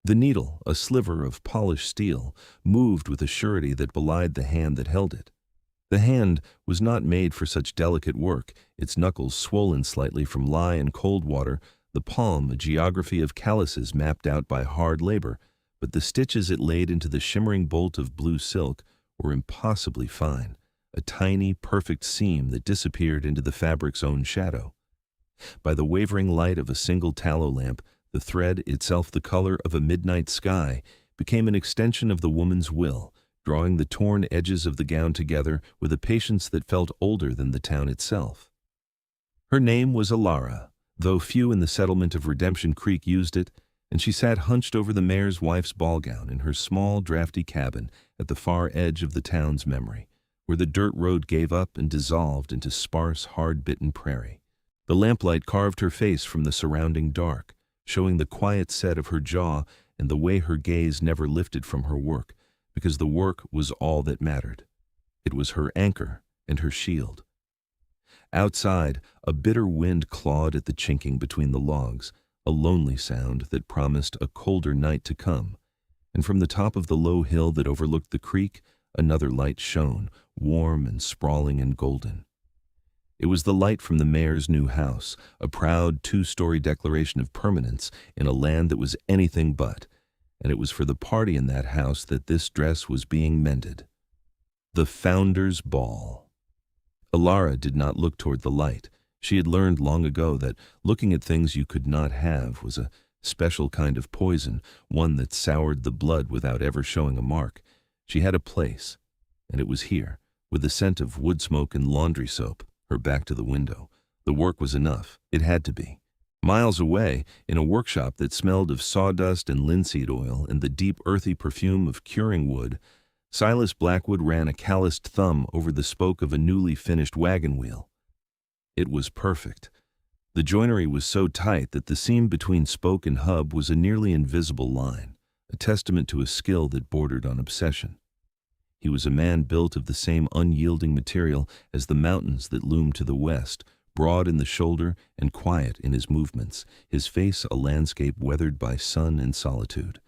The needle, a sliver of polished steel, moved with a surety that belied the hand that held it. The hand was not made for such delicate work, its knuckles swollen slightly from lye and cold water, the palm a geography of calluses mapped out by hard labor, but the stitches it laid into the shimmering bolt of blue silk were impossibly fine, a tiny, perfect seam that disappeared into the fabric's own shadow. By the wavering light of a single tallow lamp, the thread, itself the color of a midnight sky, became an extension of the woman's will, drawing the torn edges of the gown together with a patience that felt older than the town itself. Her name was Elara, though few in the settlement of Redemption Creek used it, and she sat hunched over the mayor's wife's ballgown in her small, drafty cabin at the far edge of the town's memory, where the dirt road gave up and dissolved into sparse, hard-bitten prairie. The lamplight carved her face from the surrounding dark, showing the quiet set of her jaw and the way her gaze never lifted from her work, because the work was all that mattered. It was her anchor and her shield. Outside, a bitter wind clawed at the chinking between the logs, a lonely sound that promised a colder night to come, and from the top of the low hill that overlooked the creek, another light shone, warm and sprawling and golden. It was the light from the mayor's new house, a proud two-story declaration of permanence in a land that was anything but, and it was for the party in that house that this dress was being mended. The Founder's Ball. Elara did not look toward the light. She had learned long ago that looking at things you could not have was a special kind of poison, one that soured the blood without ever showing a mark. She had a place, and it was here, with the scent of wood smoke and laundry soap, her back to the window. The work was enough. It had to be. Miles away, in a workshop that smelled of sawdust and linseed oil and the deep earthy perfume of curing wood, Silas Blackwood ran a calloused thumb over the spoke of a newly finished wagon wheel. It was perfect. The joinery was so tight that the seam between spoke and hub was a nearly invisible line, a testament to a skill that bordered on obsession. He was a man built of the same unyielding material as the mountains that loomed to the west, broad in the shoulder and quiet in his movements, his face a landscape weathered by sun and solitude.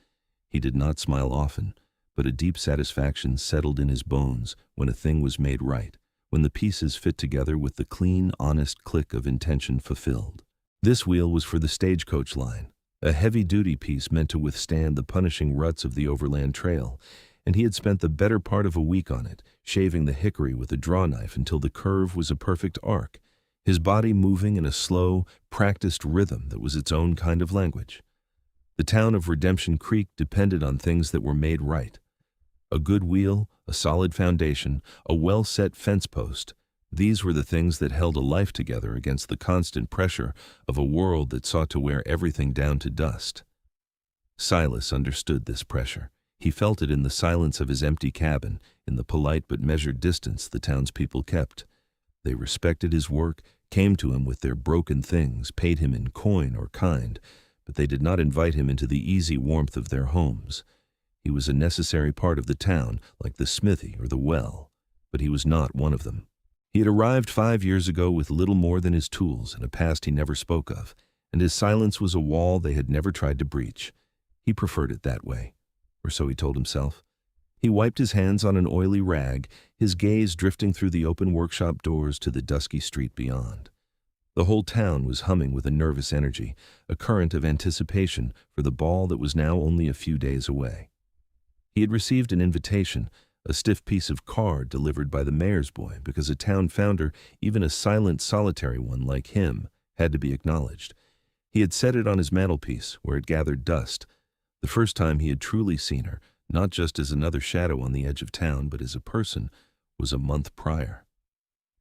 He did not smile often, but a deep satisfaction settled in his bones when a thing was made right, when the pieces fit together with the clean, honest click of intention fulfilled. This wheel was for the stagecoach line, a heavy-duty piece meant to withstand the punishing ruts of the overland trail, and he had spent the better part of a week on it, shaving the hickory with a draw-knife until the curve was a perfect arc, his body moving in a slow, practiced rhythm that was its own kind of language. The town of Redemption Creek depended on things that were made right. A good wheel, a solid foundation, a well-set fence post, these were the things that held a life together against the constant pressure of a world that sought to wear everything down to dust. Silas understood this pressure. He felt it in the silence of his empty cabin, in the polite but measured distance the townspeople kept. They respected his work, came to him with their broken things, paid him in coin or kind, but they did not invite him into the easy warmth of their homes. He was a necessary part of the town, like the smithy or the well, but he was not one of them. He had arrived 5 years ago with little more than his tools and a past he never spoke of, and his silence was a wall they had never tried to breach. He preferred it that way, or so he told himself. He wiped his hands on an oily rag, his gaze drifting through the open workshop doors to the dusky street beyond. The whole town was humming with a nervous energy, a current of anticipation for the ball that was now only a few days away. He had received an invitation, a stiff piece of card delivered by the mayor's boy, because a town founder, even a silent, solitary one like him, had to be acknowledged. He had set it on his mantelpiece, where it gathered dust. The first time he had truly seen her, not just as another shadow on the edge of town, but as a person, was a month prior.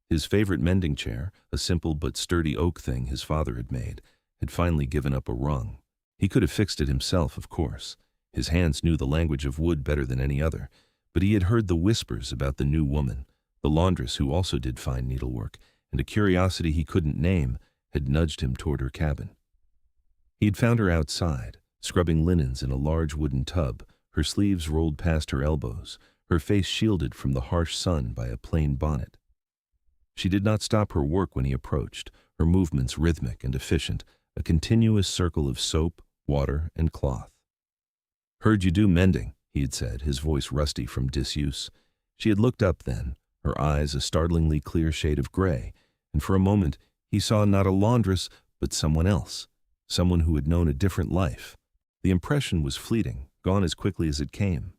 His favorite mending chair, a simple but sturdy oak thing his father had made, had finally given up a rung. He could have fixed it himself, of course. His hands knew the language of wood better than any other, but he had heard the whispers about the new woman, the laundress who also did fine needlework, and a curiosity he couldn't name had nudged him toward her cabin. He had found her outside, scrubbing linens in a large wooden tub, her sleeves rolled past her elbows, her face shielded from the harsh sun by a plain bonnet. She did not stop her work when he approached, her movements rhythmic and efficient, a continuous circle of soap, water, and cloth. "Heard you do mending," he had said, his voice rusty from disuse. She had looked up then, her eyes a startlingly clear shade of gray, and for a moment he saw not a laundress, but someone else, someone who had known a different life. The impression was fleeting, gone as quickly as it came.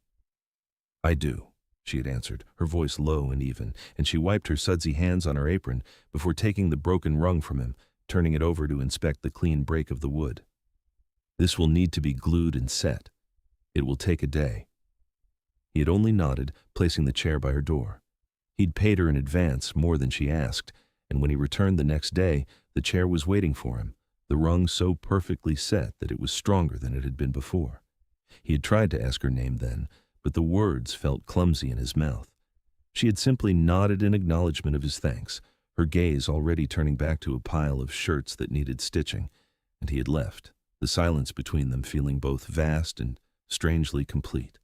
"I do," she had answered, her voice low and even, and she wiped her sudsy hands on her apron before taking the broken rung from him, turning it over to inspect the clean break of the wood. "This will need to be glued and set. It will take a day." He had only nodded, placing the chair by her door. He'd paid her in advance more than she asked, and when he returned the next day, the chair was waiting for him, the rung so perfectly set that it was stronger than it had been before. He had tried to ask her name then, but the words felt clumsy in his mouth. She had simply nodded in acknowledgement of his thanks, her gaze already turning back to a pile of shirts that needed stitching, and he had left, the silence between them feeling both vast and strangely complete.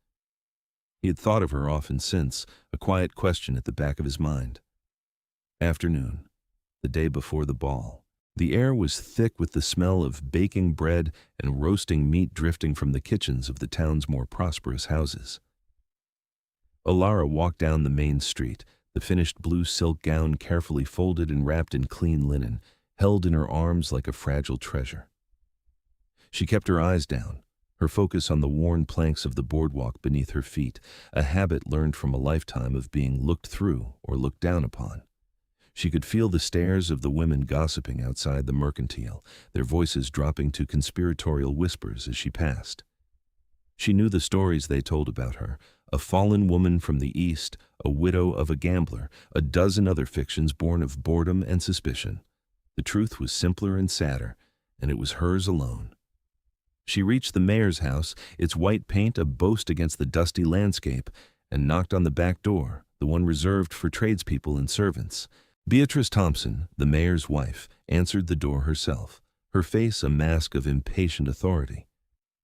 He had thought of her often since, a quiet question at the back of his mind. Afternoon, the day before the ball. The air was thick with the smell of baking bread and roasting meat drifting from the kitchens of the town's more prosperous houses. Elara walked down the main street, the finished blue silk gown carefully folded and wrapped in clean linen, held in her arms like a fragile treasure. She kept her eyes down, her focus on the worn planks of the boardwalk beneath her feet, a habit learned from a lifetime of being looked through or looked down upon. She could feel the stares of the women gossiping outside the mercantile, their voices dropping to conspiratorial whispers as she passed. She knew the stories they told about her, a fallen woman from the East, a widow of a gambler, a dozen other fictions born of boredom and suspicion. The truth was simpler and sadder, and it was hers alone. She reached the mayor's house, its white paint a boast against the dusty landscape, and knocked on the back door, the one reserved for tradespeople and servants. Beatrice Thompson, the mayor's wife, answered the door herself, her face a mask of impatient authority.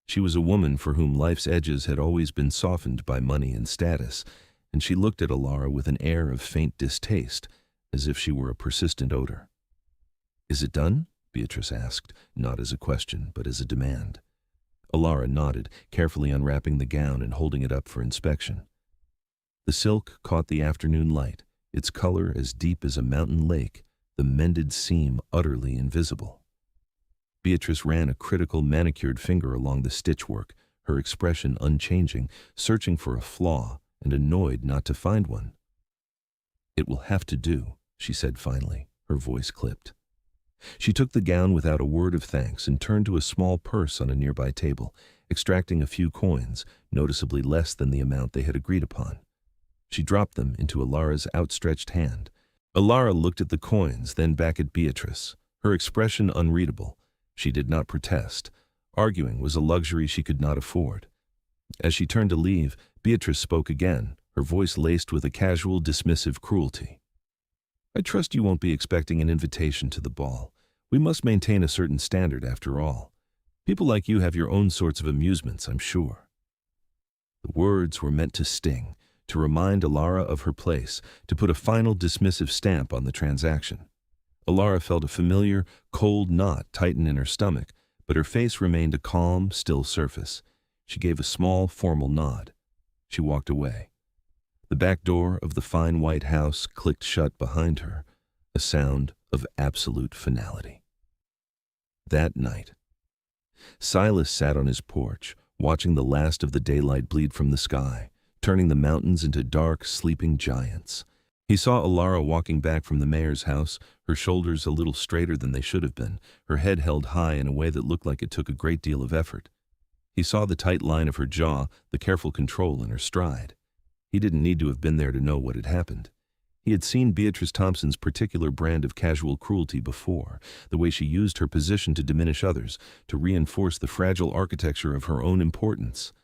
She was a woman for whom life's edges had always been softened by money and status, and she looked at Elara with an air of faint distaste, as if she were a persistent odor. "Is it done?" Beatrice asked, not as a question, but as a demand. Elara nodded, carefully unwrapping the gown and holding it up for inspection. The silk caught the afternoon light, its color as deep as a mountain lake, the mended seam utterly invisible. Beatrice ran a critical manicured finger along the stitchwork, her expression unchanging, searching for a flaw and annoyed not to find one. "It will have to do," she said finally, her voice clipped. She took the gown without a word of thanks and turned to a small purse on a nearby table, extracting a few coins, noticeably less than the amount they had agreed upon. She dropped them into Elara's outstretched hand. Elara looked at the coins, then back at Beatrice, her expression unreadable. She did not protest. Arguing was a luxury she could not afford. As she turned to leave, Beatrice spoke again, her voice laced with a casual, dismissive cruelty. "I trust you won't be expecting an invitation to the ball. We must maintain a certain standard after all. People like you have your own sorts of amusements, I'm sure." The words were meant to sting, to remind Elara of her place, to put a final dismissive stamp on the transaction. Elara felt a familiar, cold knot tighten in her stomach, but her face remained a calm, still surface. She gave a small, formal nod. She walked away. The back door of the fine white house clicked shut behind her, a sound of absolute finality. That night, Silas sat on his porch, watching the last of the daylight bleed from the sky, turning the mountains into dark, sleeping giants. He saw Elara walking back from the mayor's house, her shoulders a little straighter than they should have been, her head held high in a way that looked like it took a great deal of effort. He saw the tight line of her jaw, the careful control in her stride. He didn't need to have been there to know what had happened. He had seen Beatrice Thompson's particular brand of casual cruelty before, the way she used her position to diminish others, to reinforce the fragile architecture of her own importance.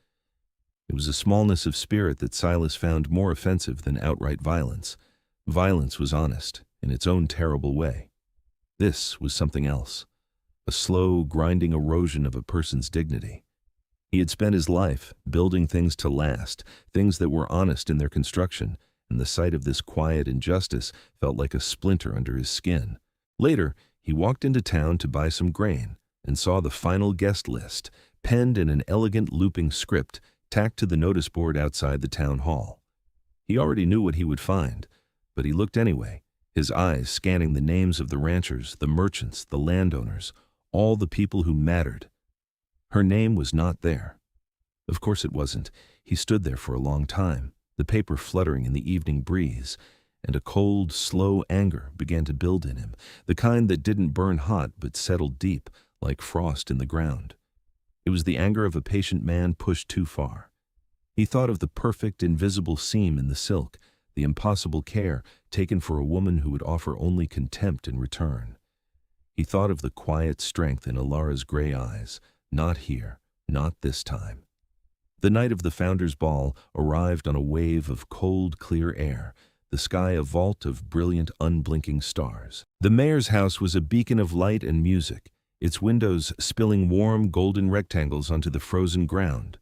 It was a smallness of spirit that Silas found more offensive than outright violence. Violence was honest, in its own terrible way. This was something else, a slow, grinding erosion of a person's dignity. He had spent his life building things to last, things that were honest in their construction, and the sight of this quiet injustice felt like a splinter under his skin. Later, he walked into town to buy some grain and saw the final guest list, penned in an elegant looping script tacked to the notice board outside the town hall. He already knew what he would find, but he looked anyway, his eyes scanning the names of the ranchers, the merchants, the landowners, all the people who mattered. Her name was not there. Of course it wasn't. He stood there for a long time, the paper fluttering in the evening breeze, and a cold, slow anger began to build in him, the kind that didn't burn hot but settled deep, like frost in the ground. It was the anger of a patient man pushed too far. He thought of the perfect, invisible seam in the silk, the impossible care taken for a woman who would offer only contempt in return. He thought of the quiet strength in Elara's gray eyes. Not here, not this time. The night of the Founders' Ball arrived on a wave of cold, clear air, the sky a vault of brilliant, unblinking stars. The mayor's house was a beacon of light and music, its windows spilling warm, golden rectangles onto the frozen ground.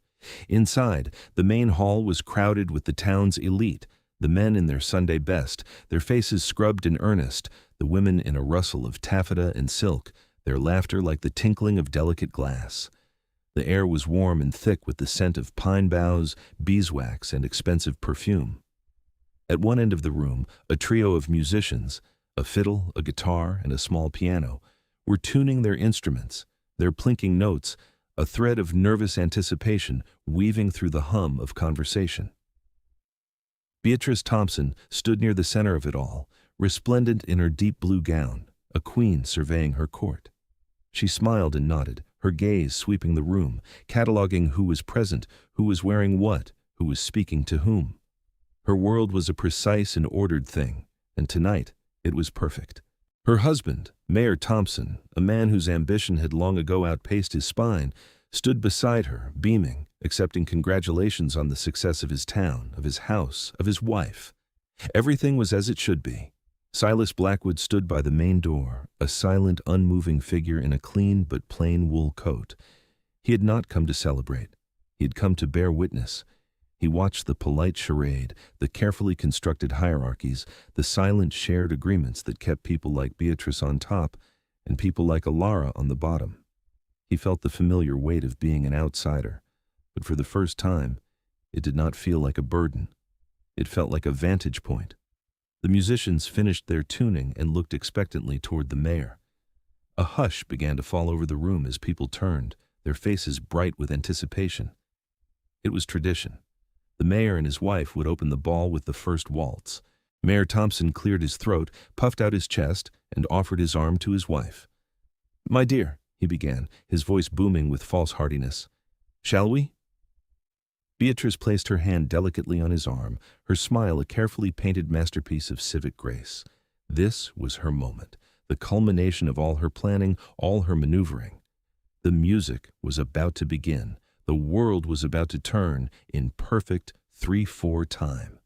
Inside, the main hall was crowded with the town's elite, the men in their Sunday best, their faces scrubbed in earnest, the women in a rustle of taffeta and silk, their laughter like the tinkling of delicate glass. The air was warm and thick with the scent of pine boughs, beeswax, and expensive perfume. At one end of the room, a trio of musicians, a fiddle, a guitar, and a small piano, were tuning their instruments, their plinking notes, a thread of nervous anticipation weaving through the hum of conversation. Beatrice Thompson stood near the center of it all, resplendent in her deep blue gown, a queen surveying her court. She smiled and nodded, her gaze sweeping the room, cataloging who was present, who was wearing what, who was speaking to whom. Her world was a precise and ordered thing, and tonight it was perfect. Her husband, Mayor Thompson, a man whose ambition had long ago outpaced his spine, stood beside her, beaming, accepting congratulations on the success of his town, of his house, of his wife. Everything was as it should be. Silas Blackwood stood by the main door, a silent, unmoving figure in a clean but plain wool coat. He had not come to celebrate. He had come to bear witness. He watched the polite charade, the carefully constructed hierarchies, the silent shared agreements that kept people like Beatrice on top and people like Elara on the bottom. He felt the familiar weight of being an outsider, but for the first time, it did not feel like a burden. It felt like a vantage point. The musicians finished their tuning and looked expectantly toward the mayor. A hush began to fall over the room as people turned, their faces bright with anticipation. It was tradition. The mayor and his wife would open the ball with the first waltz. Mayor Thompson cleared his throat, puffed out his chest, and offered his arm to his wife. "My dear," he began, his voice booming with false heartiness. "Shall we?" Beatrice placed her hand delicately on his arm, her smile a carefully painted masterpiece of civic grace. This was her moment, the culmination of all her planning, all her maneuvering. The music was about to begin. The world was about to turn in perfect 3/4 time.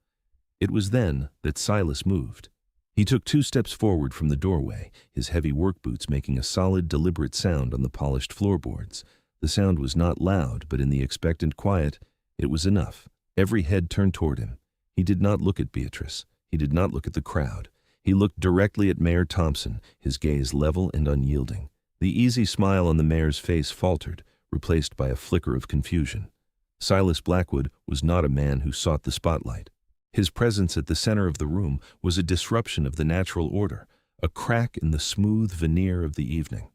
It was then that Silas moved. He took 2 steps forward from the doorway, his heavy work boots making a solid, deliberate sound on the polished floorboards. The sound was not loud, but in the expectant quiet, it was enough. Every head turned toward him. He did not look at Beatrice. He did not look at the crowd. He looked directly at Mayor Thompson, his gaze level and unyielding. The easy smile on the mayor's face faltered, replaced by a flicker of confusion. Silas Blackwood was not a man who sought the spotlight. His presence at the center of the room was a disruption of the natural order, a crack in the smooth veneer of the evening.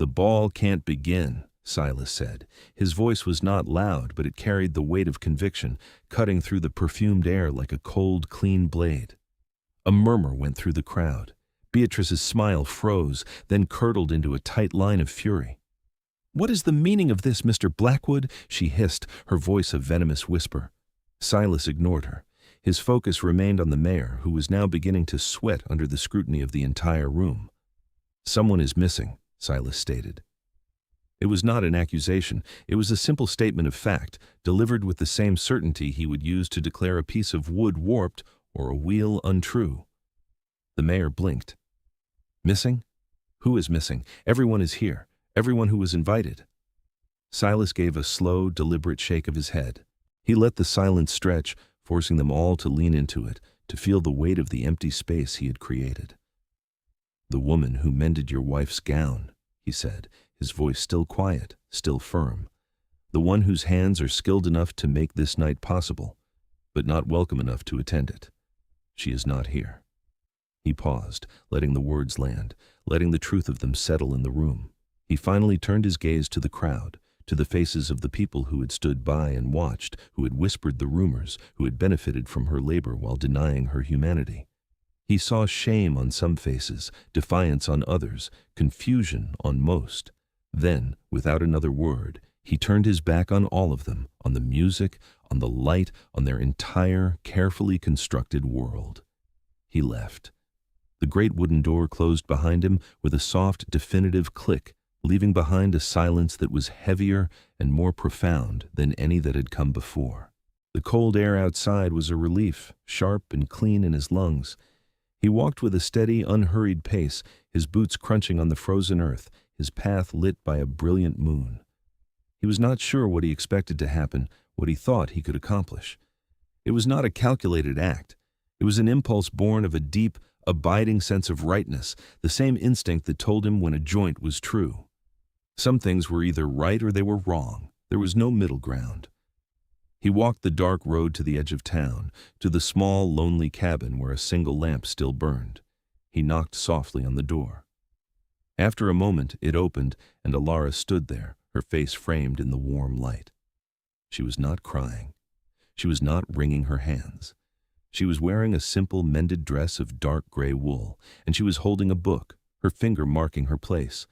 "The ball can't begin," Silas said. His voice was not loud, but it carried the weight of conviction, cutting through the perfumed air like a cold, clean blade. A murmur went through the crowd. Beatrice's smile froze, then curdled into a tight line of fury. "What is the meaning of this, Mr. Blackwood?" she hissed, her voice a venomous whisper. Silas ignored her. His focus remained on the mayor, who was now beginning to sweat under the scrutiny of the entire room. "Someone is missing," Silas stated. It was not an accusation. It was a simple statement of fact, delivered with the same certainty he would use to declare a piece of wood warped or a wheel untrue. The mayor blinked. "Missing? Who is missing? Everyone is here. Everyone who was invited." Silas gave a slow, deliberate shake of his head. He let the silence stretch, forcing them all to lean into it, to feel the weight of the empty space he had created. "The woman who mended your wife's gown," he said, his voice still quiet, still firm. "The one whose hands are skilled enough to make this night possible, but not welcome enough to attend it. She is not here." He paused, letting the words land, letting the truth of them settle in the room. He finally turned his gaze to the crowd, to the faces of the people who had stood by and watched, who had whispered the rumors, who had benefited from her labor while denying her humanity. He saw shame on some faces, defiance on others, confusion on most. Then, without another word, he turned his back on all of them, on the music, on the light, on their entire, carefully constructed world. He left. The great wooden door closed behind him with a soft, definitive click, leaving behind a silence that was heavier and more profound than any that had come before. The cold air outside was a relief, sharp and clean in his lungs. He walked with a steady, unhurried pace, his boots crunching on the frozen earth, his path lit by a brilliant moon. He was not sure what he expected to happen, what he thought he could accomplish. It was not a calculated act. It was an impulse born of a deep, abiding sense of rightness, the same instinct that told him when a joint was true. Some things were either right or they were wrong. There was no middle ground. He walked the dark road to the edge of town, to the small, lonely cabin where a single lamp still burned. He knocked softly on the door. After a moment, it opened, and Elara stood there, her face framed in the warm light. She was not crying. She was not wringing her hands. She was wearing a simple mended dress of dark gray wool, and she was holding a book, her finger marking her place.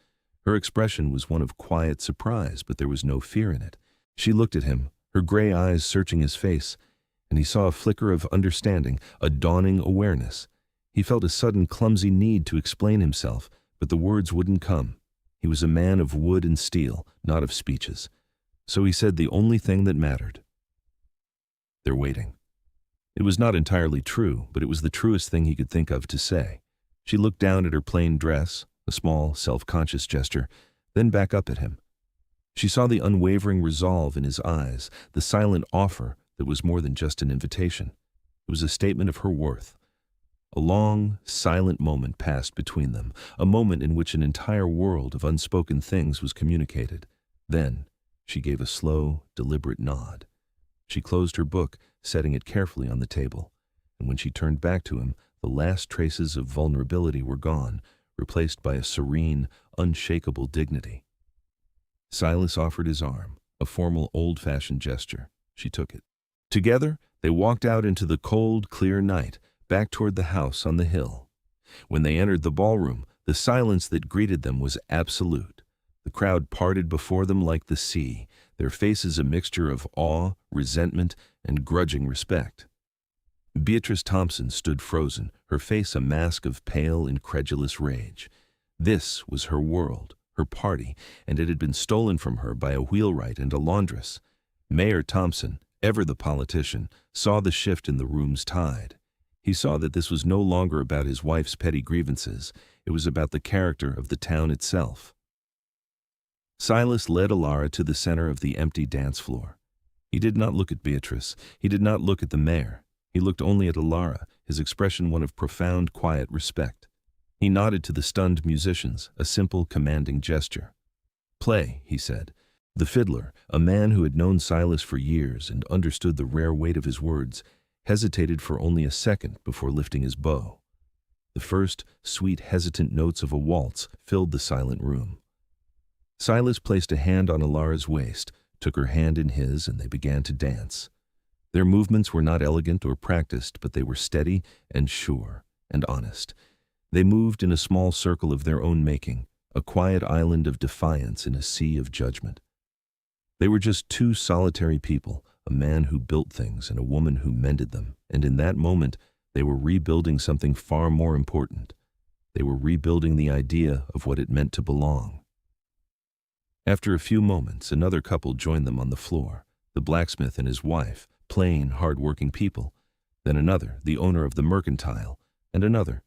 Her expression was one of quiet surprise, but there was no fear in it. She looked at him, her gray eyes searching his face, and he saw a flicker of understanding, a dawning awareness. He felt a sudden clumsy need to explain himself, but the words wouldn't come. He was a man of wood and steel, not of speeches. So he said the only thing that mattered. "They're waiting." It was not entirely true, but it was the truest thing he could think of to say. She looked down at her plain dress, a small, self-conscious gesture, then back up at him. She saw the unwavering resolve in his eyes, the silent offer that was more than just an invitation. It was a statement of her worth. A long, silent moment passed between them, a moment in which an entire world of unspoken things was communicated. Then, she gave a slow, deliberate nod. She closed her book, setting it carefully on the table, and when she turned back to him, the last traces of vulnerability were gone, replaced by a serene, unshakable dignity. Silas offered his arm, a formal, old-fashioned gesture. She took it. Together, they walked out into the cold, clear night, back toward the house on the hill. When they entered the ballroom, the silence that greeted them was absolute. The crowd parted before them like the sea, their faces a mixture of awe, resentment, and grudging respect. Beatrice Thompson stood frozen, her face a mask of pale, incredulous rage. This was her world, her party, and it had been stolen from her by a wheelwright and a laundress. Mayor Thompson, ever the politician, saw the shift in the room's tide. He saw that this was no longer about his wife's petty grievances. It was about the character of the town itself. Silas led Elara to the center of the empty dance floor. He did not look at Beatrice. He did not look at the mayor. He looked only at Elara, his expression one of profound, quiet respect. He nodded to the stunned musicians, a simple, commanding gesture. "Play," he said. The fiddler, a man who had known Silas for years and understood the rare weight of his words, hesitated for only a second before lifting his bow. The first, sweet, hesitant notes of a waltz filled the silent room. Silas placed a hand on Elara's waist, took her hand in his, and they began to dance. Their movements were not elegant or practiced, but they were steady and sure and honest. They moved in a small circle of their own making, a quiet island of defiance in a sea of judgment. They were just two solitary people, a man who built things and a woman who mended them, and in that moment they were rebuilding something far more important. They were rebuilding the idea of what it meant to belong. After a few moments, another couple joined them on the floor, the blacksmith and his wife, plain, hard-working people, then another, the owner of the mercantile, and another.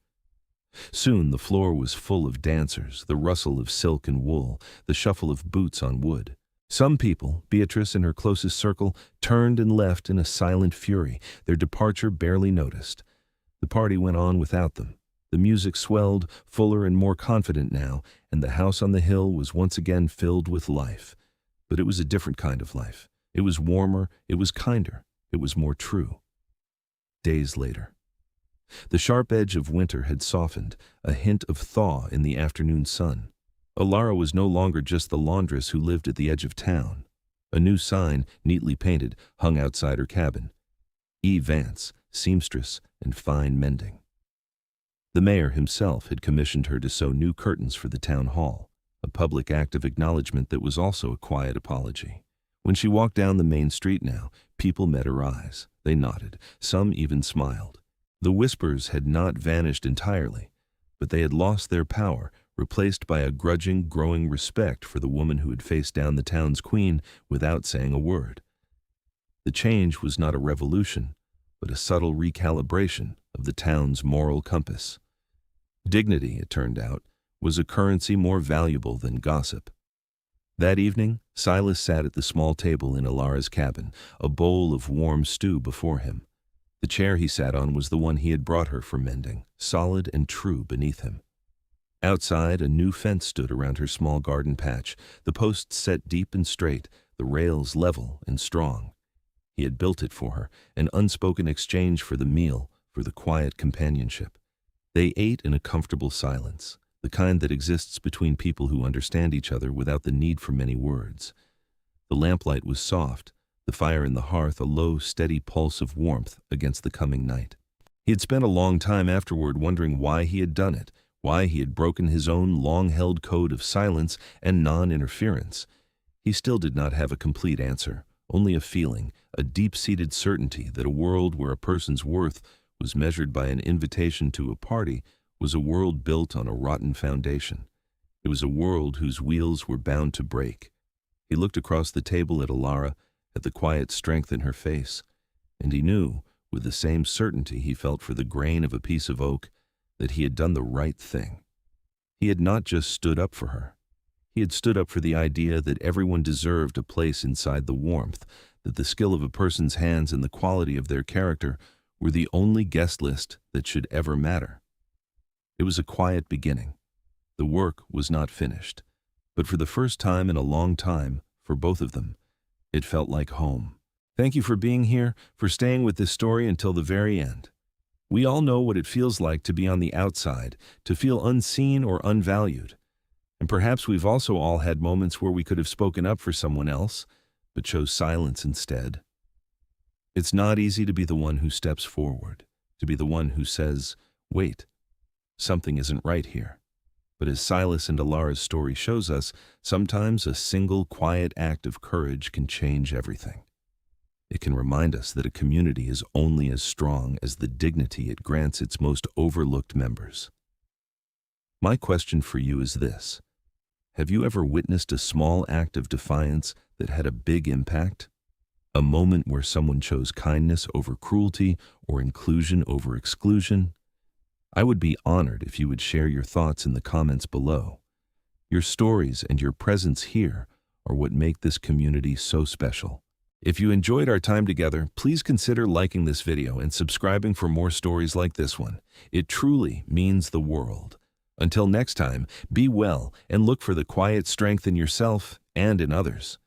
Soon the floor was full of dancers, the rustle of silk and wool, the shuffle of boots on wood. Some people, Beatrice and her closest circle, turned and left in a silent fury, their departure barely noticed. The party went on without them. The music swelled, fuller and more confident now, and the house on the hill was once again filled with life. But it was a different kind of life. It was warmer, it was kinder, it was more true. Days later. The sharp edge of winter had softened, a hint of thaw in the afternoon sun. Elara was no longer just the laundress who lived at the edge of town. A new sign, neatly painted, hung outside her cabin. E. Vance, seamstress and fine mending. The mayor himself had commissioned her to sew new curtains for the town hall, a public act of acknowledgement that was also a quiet apology. When she walked down the main street now, people met her eyes. They nodded. Some even smiled. The whispers had not vanished entirely, but they had lost their power, replaced by a grudging, growing respect for the woman who had faced down the town's queen without saying a word. The change was not a revolution, but a subtle recalibration of the town's moral compass. Dignity, it turned out, was a currency more valuable than gossip. That evening, Silas sat at the small table in Elara's cabin, a bowl of warm stew before him. The chair he sat on was the one he had brought her for mending, solid and true beneath him. Outside, a new fence stood around her small garden patch, the posts set deep and straight, the rails level and strong. He had built it for her, an unspoken exchange for the meal, for the quiet companionship. They ate in a comfortable silence, the kind that exists between people who understand each other without the need for many words. The lamplight was soft, the fire in the hearth a low, steady pulse of warmth against the coming night. He had spent a long time afterward wondering why he had done it, why he had broken his own long-held code of silence and non-interference. He still did not have a complete answer, only a feeling, a deep-seated certainty that a world where a person's worth was measured by an invitation to a party was a world built on a rotten foundation. It was a world whose wheels were bound to break. He looked across the table at Elara, at the quiet strength in her face, and he knew, with the same certainty he felt for the grain of a piece of oak, that he had done the right thing. He had not just stood up for her. He had stood up for the idea that everyone deserved a place inside the warmth, that the skill of a person's hands and the quality of their character were the only guest list that should ever matter. It was a quiet beginning. The work was not finished, but for the first time in a long time, for both of them, it felt like home. Thank you for being here, for staying with this story until the very end. We all know what it feels like to be on the outside, to feel unseen or unvalued. And perhaps we've also all had moments where we could have spoken up for someone else, but chose silence instead. It's not easy to be the one who steps forward, to be the one who says, wait, something isn't right here. But as Silas and Elara's story shows us, sometimes a single quiet act of courage can change everything. It can remind us that a community is only as strong as the dignity it grants its most overlooked members. My question for you is this: have you ever witnessed a small act of defiance that had a big impact? A moment where someone chose kindness over cruelty or inclusion over exclusion? I would be honored if you would share your thoughts in the comments below. Your stories and your presence here are what make this community so special. If you enjoyed our time together, please consider liking this video and subscribing for more stories like this one. It truly means the world. Until next time, be well and look for the quiet strength in yourself and in others.